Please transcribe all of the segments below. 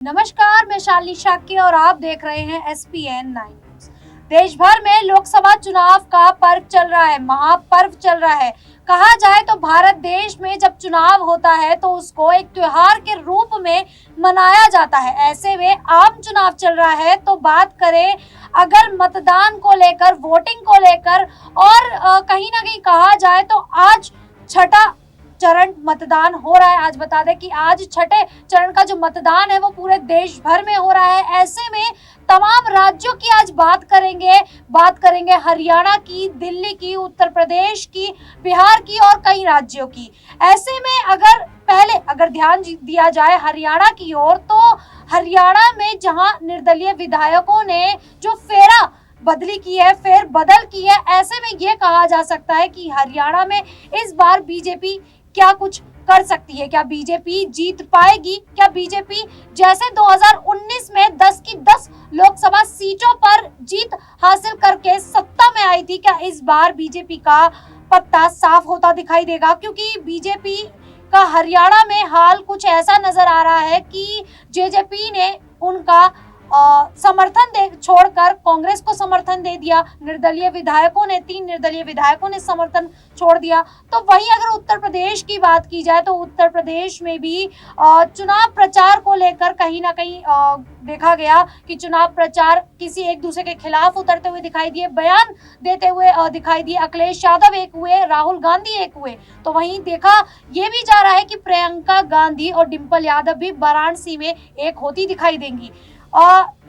नमस्कार, मैं शालिनी शाक्य और आप देख रहे हैं SPN 9 न्यूज। देश भर में लोकसभा चुनाव का पर्व चल रहा है, महापर्व चल रहा है। कहा जाए तो भारत देश में जब चुनाव होता है तो उसको एक त्योहार के रूप में मनाया जाता है। ऐसे में आम चुनाव चल रहा है तो बात करें अगर मतदान को लेकर, वोटिंग को लेकर और कहीं ना कहीं कहा जाए तो आज छठा चरण मतदान हो रहा है। आज बता दें कि आज छठे चरण का जो मतदान है वो पूरे देश भर में हो रहा है। ऐसे में तमाम राज्यों की आज बात करेंगे हरियाणा की, दिल्ली की, उत्तर प्रदेश की, बिहार की और कई राज्यों की। ऐसे में अगर ध्यान दिया जाए हरियाणा की ओर, तो हरियाणा में जहां निर्दलीय विधायकों ने जो फेर बदल की है, ऐसे में ये कहा जा सकता है कि हरियाणा में इस बार बीजेपी क्या कुछ कर सकती है। क्या बीजेपी जीत पाएगी? क्या बीजेपी जैसे 2019 में 10 की 10 लोकसभा सीटों पर जीत हासिल करके सत्ता में आई थी, क्या इस बार बीजेपी का पत्ता साफ होता दिखाई देगा? क्योंकि बीजेपी का हरियाणा में हाल कुछ ऐसा नजर आ रहा है कि जेजेपी ने उनका समर्थन छोड़कर कांग्रेस को समर्थन दे दिया। 3 निर्दलीय विधायकों ने समर्थन छोड़ दिया। तो वहीं अगर उत्तर प्रदेश की बात की जाए तो उत्तर प्रदेश में भी चुनाव प्रचार को लेकर कहीं ना कहीं देखा गया कि चुनाव प्रचार किसी एक दूसरे के खिलाफ उतरते हुए दिखाई दिए, बयान देते हुए दिखाई दिए। अखिलेश यादव एक हुए, राहुल गांधी एक हुए। तो वहीं देखा ये भी जा रहा है कि प्रियंका गांधी और डिंपल यादव भी वाराणसी में एक होती दिखाई देंगी।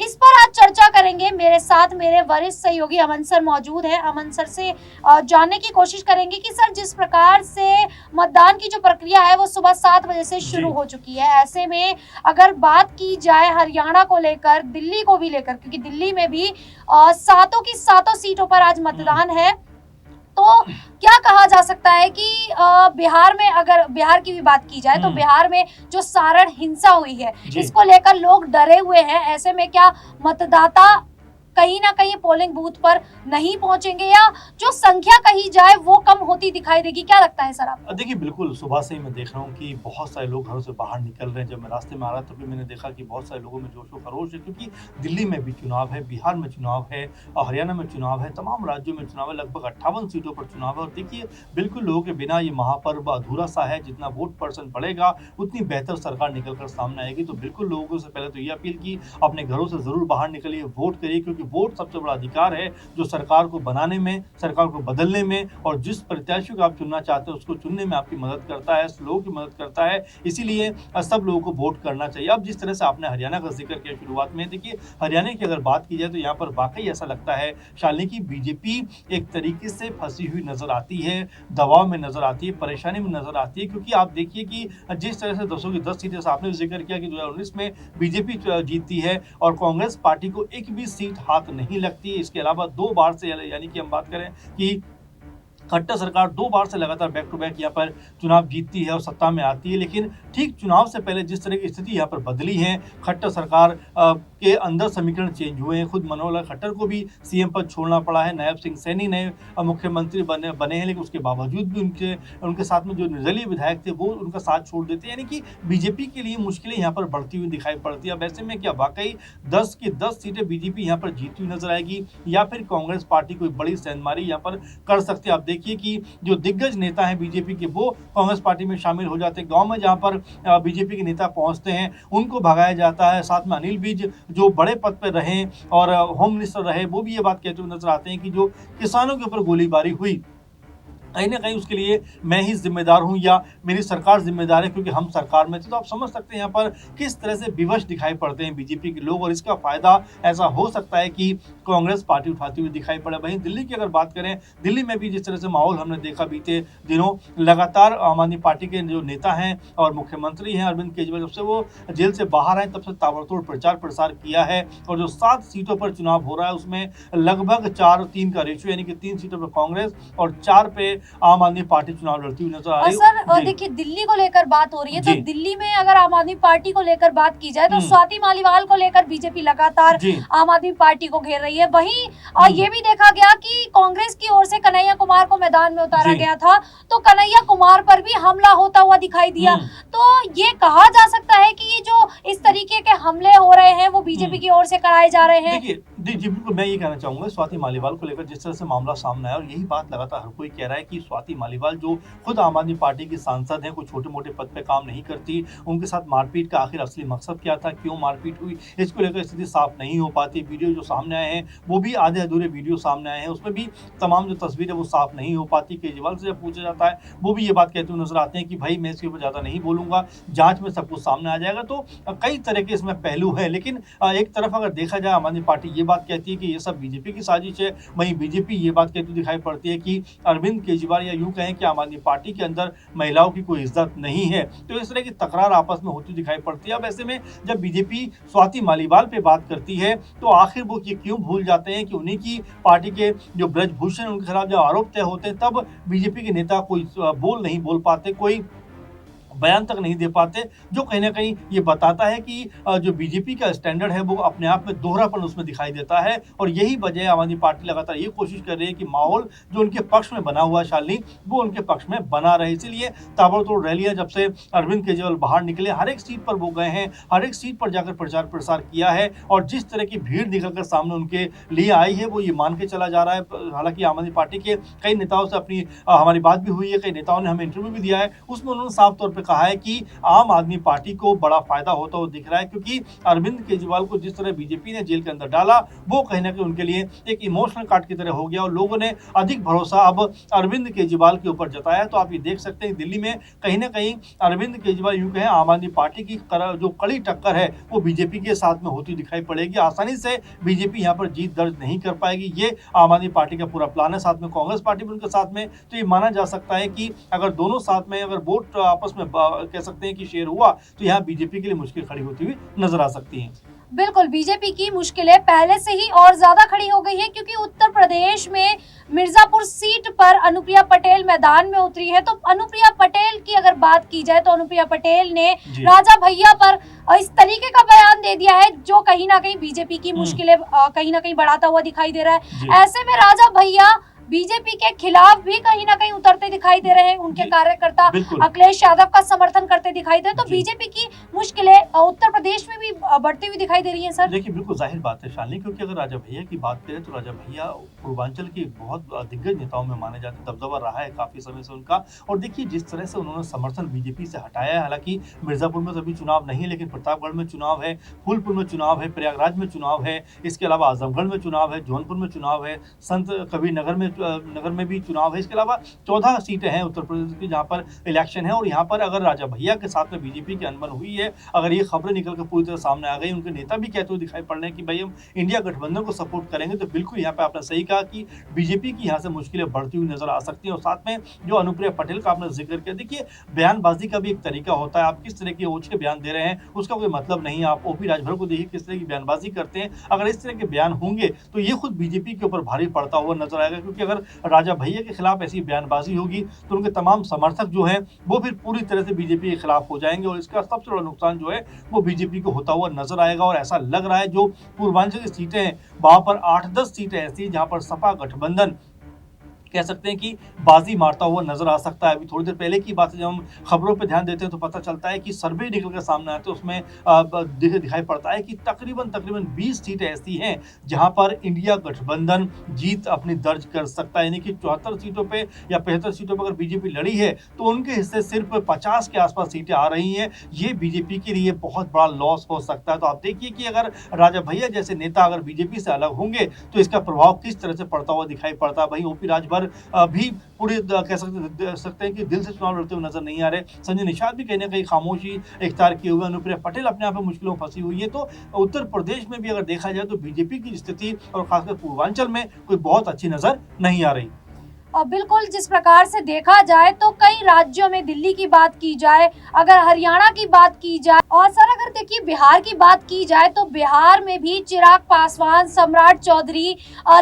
इस पर आज चर्चा करेंगे। मेरे साथ मेरे वरिष्ठ सहयोगी अमन सर मौजूद है। अमन सर से जानने की कोशिश करेंगे कि सर, जिस प्रकार से मतदान की जो प्रक्रिया है वो सुबह 7 बजे से शुरू हो चुकी है। ऐसे में अगर बात की जाए हरियाणा को लेकर, दिल्ली को भी लेकर, क्योंकि दिल्ली में भी सातों की सातों सीटों पर आज मतदान है, तो क्या कहा जा सकता है कि बिहार में, अगर बिहार की भी बात की जाए तो बिहार में जो सारण हिंसा हुई है, इसको लेकर लोग डरे हुए हैं। ऐसे में क्या मतदाता कहीं ना कहीं पोलिंग बूथ पर नहीं पहुंचेंगे या जो संख्या कही जाए वो कम होती दिखाई देगी? क्या लगता है सर आपको? देखिए, बिल्कुल सुबह से ही मैं देख रहा हूँ कि बहुत सारे लोग घरों से बाहर निकल रहे हैं। जब मैं रास्ते में आ रहा था तभी मैंने देखा कि बहुत सारे लोगों में जोश व खरोश है, क्योंकि दिल्ली में भी चुनाव है, बिहार में चुनाव है, हरियाणा में चुनाव है, तमाम राज्यों में चुनाव है, लगभग 58 सीटों पर चुनाव है। और देखिए, बिल्कुल लोगों के बिना ये महापर्व अधूरा सा है। जितना वोट परसेंट बढ़ेगा उतनी बेहतर सरकार निकल कर सामने आएगी। तो बिल्कुल लोगों से पहले तो ये अपील की, अपने घरों से जरूर बाहर निकलिए, वोट करिए, क्योंकि वोट सबसे बड़ा अधिकार है जो सरकार को बनाने में, सरकार को बदलने में और जिस प्रत्याशी को आप चुनना चाहते हैं उसको चुनने में आपकी मदद करता है, लोगों की मदद करता है। इसीलिए सब लोगों को वोट करना चाहिए। अब जिस तरह से आपने हरियाणा का जिक्र किया शुरुआत में, देखिए हरियाणा की अगर बात की जाए तो यहाँ पर वाकई ऐसा लगता है शालिनी की बीजेपी एक तरीके से फंसी हुई नजर आती है, दबाव में नजर आती है, परेशानी में नजर आती है। क्योंकि आप देखिए कि जिस तरह से 10 की 10 सीटें आपने जिक्र किया कि 2019 में बीजेपी जीतती है और कांग्रेस पार्टी को एक भी सीट हाथ नहीं लगती। इसके अलावा 2 बार से, यानी कि हम बात करें कि खट्टर सरकार 2 बार से लगातार बैक टू बैक यहाँ पर चुनाव जीतती है और सत्ता में आती है। लेकिन ठीक चुनाव से पहले जिस तरह की स्थिति यहाँ पर बदली है, खट्टर सरकार के अंदर समीकरण चेंज हुए हैं। खुद मनोहर लाल खट्टर को भी सीएम पद छोड़ना पड़ा है। नायब सिंह सैनी नए मुख्यमंत्री बने हैं, लेकिन उसके बावजूद भी उनके साथ में जो निर्दलीय विधायक थे वो उनका साथ छोड़ देते हैं। यानी कि बीजेपी के लिए मुश्किलें यहाँ पर बढ़ती हुई दिखाई पड़ती है। अब ऐसे में क्या वाकई 10 की 10 सीटें बीजेपी यहाँ पर जीतती हुई नजर आएगी या फिर कांग्रेस पार्टी कोई बड़ी सेंधमारी यहाँ पर कर सकती है? आप देखिए कि जो दिग्गज नेता हैं बीजेपी के, वो कांग्रेस पार्टी में शामिल हो जाते हैं। गांव में जहां पर बीजेपी के नेता पहुंचते हैं उनको भगाया जाता है। साथ में अनिल विज जो बड़े पद पर रहे और होम मिनिस्टर रहे, वो भी ये बात कहते हुए नजर आते हैं कि जो किसानों के ऊपर गोलीबारी हुई, कहीं ना कहीं उसके लिए मैं ही जिम्मेदार हूं या मेरी सरकार जिम्मेदार है, क्योंकि हम सरकार में थे। तो आप समझ सकते हैं यहाँ पर किस तरह से विवश दिखाई पड़ते हैं बीजेपी के लोग, और इसका फायदा ऐसा हो सकता है कि कांग्रेस पार्टी उठाती हुई दिखाई पड़े। वहीं दिल्ली की अगर बात करें, दिल्ली में भी जिस तरह से माहौल हमने देखा बीते दिनों, लगातार आम आदमी पार्टी के जो नेता हैं और मुख्यमंत्री हैं अरविंद केजरीवाल, जब से वो जेल से बाहर आए तब से ताबड़तोड़ प्रचार प्रसार किया है। और जो 7 सीटों पर चुनाव हो रहा है उसमें लगभग 4-3 का रेशियो, यानी कि 3 सीटों पर कांग्रेस और 4 पे आम आदमी पार्टी चुनाव लड़ती हुई नजर आ और रही सर है। जी। देखिए, दिल्ली को लेकर बात हो रही है, तो जी। दिल्ली में अगर आम आदमी पार्टी को लेकर बात की जाए तो हम्म। स्वाति मालीवाल को लेकर बीजेपी लगातार जी। आम आदमी पार्टी को घेर रही है। वहीं हम्म। ये भी देखा गया कि कांग्रेस की ओर से कन्हैया कुमार को मैदान में उतारा जी। गया था, तो कन्हैया कुमार पर भी हमला होता हुआ दिखाई दिया। हम्म। तो ये कहा जा सकता है कि ये जो इस तरीके के हमले हो रहे हैं वो बीजेपी की ओर से कराए जा रहे हैं। देखिए, जी बिल्कुल, मैं ये कहना चाहूंगा स्वाति मालीवाल को लेकर जिस तरह से मामला सामने आया, और यही बात लगातार हर कोई कह रहा है कि स्वाति मालीवाल जो खुद आम आदमी पार्टी की सांसद हैं, कोई छोटे मोटे पद पे काम नहीं करती, उनके साथ मारपीट का आखिर असली मकसद क्या था, क्यों मारपीट हुई, इसको लेकर स्थिति साफ नहीं हो पाती। वीडियो जो सामने आए हैं वो भी आधे अधूरे वीडियो सामने आए हैं, उसमें भी तमाम जो तस्वीर है वो साफ नहीं हो पाती। केजरीवाल से जब पूछा जाता है वो भी ये बात कहते हुए नजर आते हैं कि भाई मैं इसके ऊपर ज्यादा नहीं बोलूंगा, जांच में सब कुछ सामने आ जाएगा। तो कई तरह के इसमें पहलू है, लेकिन एक तरफ अगर देखा जाए आम आदमी पार्टी ये बात कहती है कि ये सब बीजेपी की साजिश है, वहीं बीजेपी ये बात कहती दिखाई पड़ती है कि अरविंद केजरीवाल, या यूं कहें कि आम आदमी पार्टी के अंदर महिलाओं की कोई इज्जत नहीं है। तो इस तरह की तकरार आपस में होती दिखाई पड़ती है। अब ऐसे में जब बीजेपी स्वाति मालीवाल पे बात करती है तो आखिर वो ये क्यों भूल जाते हैं कि उन्हीं की पार्टी के जो ब्रजभूषण उनके खिलाफ जब आरोप तय होते हैं तब बीजेपी के नेता कोई बोल नहीं बोल पाते, कोई बयान तक नहीं दे पाते, जो कहीं ना कहीं ये बताता है कि जो बीजेपी का स्टैंडर्ड है वो अपने आप में दोहरापन उसमें दिखाई देता है। और यही वजह आम आदमी पार्टी लगातार ये कोशिश कर रही है कि माहौल जो उनके पक्ष में बना हुआ है शालिनी, वो उनके पक्ष में बना रहे। इसीलिए ताबड़तोड़ रैलियां जब से अरविंद केजरीवाल बाहर निकले, हर एक सीट पर वो गए हैं, हर एक सीट पर जाकर प्रचार प्रसार किया है, और जिस तरह की भीड़ निकलकर सामने उनके लिए आई है वो ये मान के चला जा रहा है। हालांकि आम आदमी पार्टी के कई नेताओं से अपनी हमारी बात भी हुई है, कई नेताओं ने हमें इंटरव्यू भी दिया है, उसमें उन्होंने साफ तौर पर कहा है कि आम आदमी पार्टी को बड़ा फायदा होता हुआ दिख रहा है, क्योंकि अरविंद केजरीवाल को जिस तरह बीजेपी ने जेल के अंदर डाला वो कहीं ना कहीं उनके लिए एक इमोशनल कार्ड की तरह हो गया, और लोगों ने अधिक भरोसा अब अरविंद केजरीवाल के ऊपर जताया। तो आप ये देख सकते हैं दिल्ली में कहीं ना कहीं अरविंद केजरीवाल यूं कहें आम आदमी पार्टी की जो कड़ी टक्कर है वो बीजेपी के साथ में होती दिखाई पड़ेगी। आसानी से बीजेपी यहाँ पर जीत दर्ज नहीं कर पाएगी, ये आम आदमी पार्टी का पूरा प्लान है। साथ में कांग्रेस पार्टी भी उनके साथ में, तो ये माना जा सकता है कि अगर दोनों साथ में अगर वोट आपस में कह सकते हैं कि शेयर हुआ तो यहाँ बीजेपी के लिए मुश्किल खड़ी होती हुई नजर आ सकती है। बिल्कुल, बीजेपी की मुश्किलें पहले से ही और ज्यादा खड़ी हो गई है, क्योंकि उत्तर प्रदेश में मिर्जापुर सीट पर अनुप्रिया पटेल मैदान में उतरी है। तो अनुप्रिया पटेल की अगर बात की जाए तो अनुप्रिया पटेल ने राजा भैया पर इस तरीके का बयान दे दिया है जो कहीं ना कहीं बीजेपी की मुश्किलें कहीं ना कहीं बढ़ाता हुआ दिखाई दे रहा है। ऐसे में राजा भैया बीजेपी के खिलाफ भी कहीं ना कहीं उतरते दिखाई दे रहे हैं, उनके कार्यकर्ता अखिलेश यादव का समर्थन करते दिखाई दे, तो बीजेपी की मुश्किलें उत्तर प्रदेश में भी बढ़ती हुई दिखाई दे रही हैं। सर देखिए, बिल्कुल जाहिर बात है शालिनी, क्योंकि अगर राजा भैया की बात करें तो राजा भैया पूर्वांचल के बहुत दिग्गज नेताओं में माने जाते, दबदबा रहा है काफी समय से उनका। और देखिए जिस तरह से उन्होंने समर्थन बीजेपी से हटाया है, हालांकि मिर्जापुर में तो अभी चुनाव नहीं है, लेकिन प्रतापगढ़ में चुनाव है, फूलपुर में चुनाव है, प्रयागराज में चुनाव है, इसके अलावा आजमगढ़ में चुनाव है, जौनपुर में चुनाव है, संत कबीर नगर में भी चुनाव है। इसके अलावा 14 सीटें हैं उत्तर प्रदेश की जहां पर इलेक्शन है, और यहां पर अगर राजा भैया के साथ में बीजेपी की अनबन हुई है, अगर ये खबरें निकल कर पूरी तरह सामने आ गई, उनके नेता भी कहते हुए दिखाई पड़ रहे हैं कि भाई हम इंडिया गठबंधन को सपोर्ट करेंगे, तो बिल्कुल यहाँ पे आपने सही कहा कि बीजेपी की यहाँ से मुश्किलें बढ़ती हुई नजर आ सकती हैं। और साथ में जो अनुप्रिया पटेल का आपने जिक्र किया, देखिए बयानबाजी का भी एक तरीका होता है, आप किस तरह के ओछे बयान दे रहे हैं उसका कोई मतलब नहीं। आप ओपी राजभर को देखिए किस तरह की बयानबाजी करते हैं, अगर इस तरह के बयान होंगे तो ये खुद बीजेपी के ऊपर भारी पड़ता हुआ नजर आएगा, क्योंकि अगर राजा भैया के खिलाफ ऐसी बयानबाजी होगी तो उनके तमाम समर्थक जो हैं वो फिर पूरी तरह से बीजेपी के खिलाफ हो जाएंगे, और इसका सबसे बड़ा नुकसान जो है वो बीजेपी को होता हुआ नजर आएगा। और ऐसा लग रहा है जो पूर्वांचल की सीटें हैं वहां पर 8-10 सीटें ऐसी जहां पर सपा गठबंधन कह सकते हैं कि बाजी मारता हुआ नजर आ सकता है। अभी थोड़ी देर पहले की बात है, जब हम खबरों पे ध्यान देते हैं तो पता चलता है कि सर्वे निकल कर सामने आते हैं, उसमें दिखाई पड़ता है कि तकरीबन 20 सीटें ऐसी हैं जहां पर इंडिया गठबंधन जीत अपनी दर्ज कर सकता है। यानी कि 74 सीटों पे या 75 सीटों पर अगर बीजेपी लड़ी है तो उनके हिस्से सिर्फ 50 के आसपास सीटें आ रही हैं। ये बीजेपी के लिए बहुत बड़ा लॉस हो सकता है। तो आप देखिए कि अगर राजा भैया जैसे नेता अगर बीजेपी से अलग होंगे तो इसका प्रभाव किस तरह से पड़ता हुआ दिखाई पड़ता है। वहीं ओपी राजभर भी पूरे कह सकते हैं कि दिल से चुनाव लड़ते हुए नजर नहीं आ रहे। संजय निषाद भी कहीं ना कहीं खामोशी इख्तियार किए हुए, अनुप्रिया पटेल अपने आप में मुश्किलों में फंसी हुई है। तो उत्तर प्रदेश में भी अगर देखा जाए तो बीजेपी की स्थिति और खासकर पूर्वांचल में कोई बहुत अच्छी नजर नहीं आ रही। और बिल्कुल जिस प्रकार से देखा जाए तो कई राज्यों में, दिल्ली की बात की जाए, अगर हरियाणा की बात की जाए, और सर अगर देखिए बिहार की बात की जाए तो बिहार में भी चिराग पासवान, सम्राट चौधरी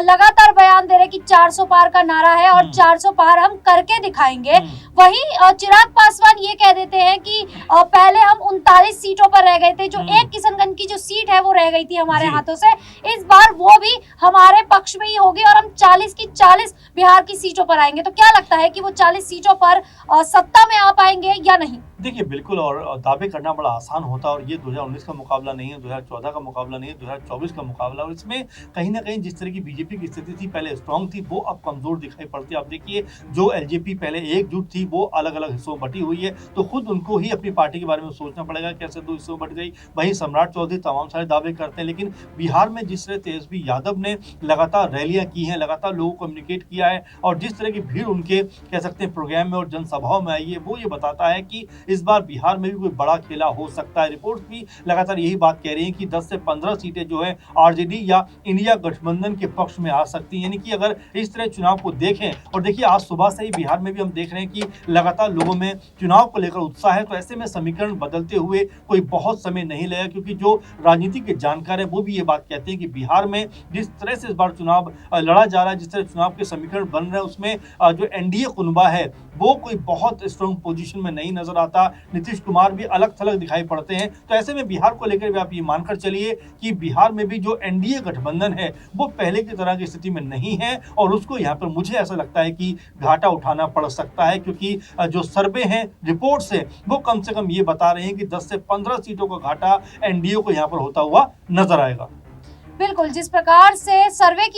लगातार बयान दे रहे कि 400 पार का नारा है और 400 पार हम करके दिखाएंगे। वहीं चिराग पासवान ये कह देते हैं कि पहले हम 39 सीटों पर रह गए थे, जो एक किशनगंज की जो सीट है वो रह गई थी हमारे हाथों से, इस बार वो भी हमारे पक्ष में ही होगी और हम 40 की 40 बिहार की सीटों पर आएंगे। तो क्या लगता है कि वो 40 सीटों पर सत्ता में आ पाएंगे या नहीं? देखिए बिल्कुल, और दावे करना बड़ा आसान होता है, और ये 2019 का मुकाबला नहीं है, 2014 का मुकाबला नहीं है, 2024 का मुकाबला। और इसमें कहीं ना कहीं जिस तरह की बीजेपी की स्थिति थी पहले स्ट्रांग थी, वो अब कमजोर दिखाई पड़ती है। आप देखिए जो एलजेपी पहले एकजुट थी वो अलग अलग हिस्सों में बटी हुई है, तो खुद उनको ही अपनी पार्टी के बारे में सोचना पड़ेगा कैसे दो हिस्सों में बट गई। वहीं सम्राट चौधरी तमाम सारे दावे करते हैं, लेकिन बिहार में जिस तरह तेजस्वी यादव ने लगातार रैलियां की हैं, लगातार लोगों को कम्युनिकेट किया है, और जिस तरह की भीड़ उनके कह सकते हैं प्रोग्राम में और जनसभाओं में आई है, वो ये बताता है कि इस बार बिहार में भी कोई बड़ा खेला हो सकता है। रिपोर्ट्स भी लगातार यही बात कह रही हैं कि 10 से 15 सीटें जो है आरजेडी या इंडिया गठबंधन के पक्ष में आ सकती हैं। यानी कि अगर इस तरह चुनाव को देखें, और देखिए आज सुबह से ही बिहार में भी हम देख रहे हैं कि लगातार लोगों में चुनाव को लेकर उत्साह है, तो ऐसे में समीकरण बदलते हुए कोई बहुत समय नहीं लगेगा, क्योंकि जो राजनीति के जानकार है वो भी ये बात कहते हैं कि बिहार में जिस तरह से इस बार चुनाव लड़ा जा रहा है, जिस तरह चुनाव के समीकरण बन रहे हैं, उसमें जो एनडीए कुनबा है वो कोई बहुत स्ट्रांग पोजीशन में नहीं नजर आता। नीतीश कुमार भी अलग थलग दिखाई पड़ते हैं। तो ऐसे में बिहार को लेकर भी आप ये मानकर चलिए कि बिहार में भी जो एनडीए गठबंधन है वो पहले की तरह की स्थिति में नहीं है, और उसको यहाँ पर मुझे ऐसा लगता है कि घाटा उठाना पड़ सकता है, क्योंकि जो सर्वे हैं, रिपोर्ट्स हैं, वो कम से कम ये बता रहे हैं कि 10 से 15 सीटों का घाटा एनडीए को यहाँ पर होता हुआ नजर आएगा। बिल्कुल, जिस प्रकार से सर्वे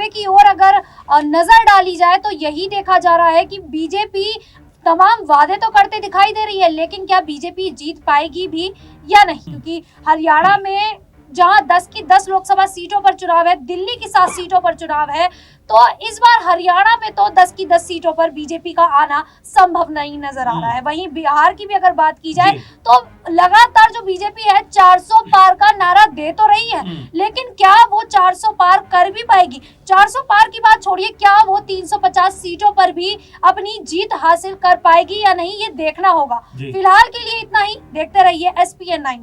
की ओर अगर नजर डाली जाए तो यही देखा जा रहा है कि बीजेपी तमाम वादे तो करते दिखाई दे रही है, लेकिन क्या बीजेपी जीत पाएगी भी या नहीं? क्योंकि हरियाणा में जहां 10 की 10 लोकसभा सीटों पर चुनाव है, दिल्ली की 7 सीटों पर चुनाव है, तो इस बार हरियाणा में तो 10 की 10 सीटों पर बीजेपी का आना संभव नहीं नजर आ रहा है। वहीं बिहार की भी अगर बात की जाए तो लगातार जो बीजेपी है 400 पार का नारा दे तो रही है, लेकिन क्या वो 400 पार कर भी पाएगी? 400 पार की बात छोड़िए, क्या वो 350 सीटों पर भी अपनी जीत हासिल कर पाएगी या नहीं, ये देखना होगा। फिलहाल के लिए इतना ही। देखते रहिए SPN 9।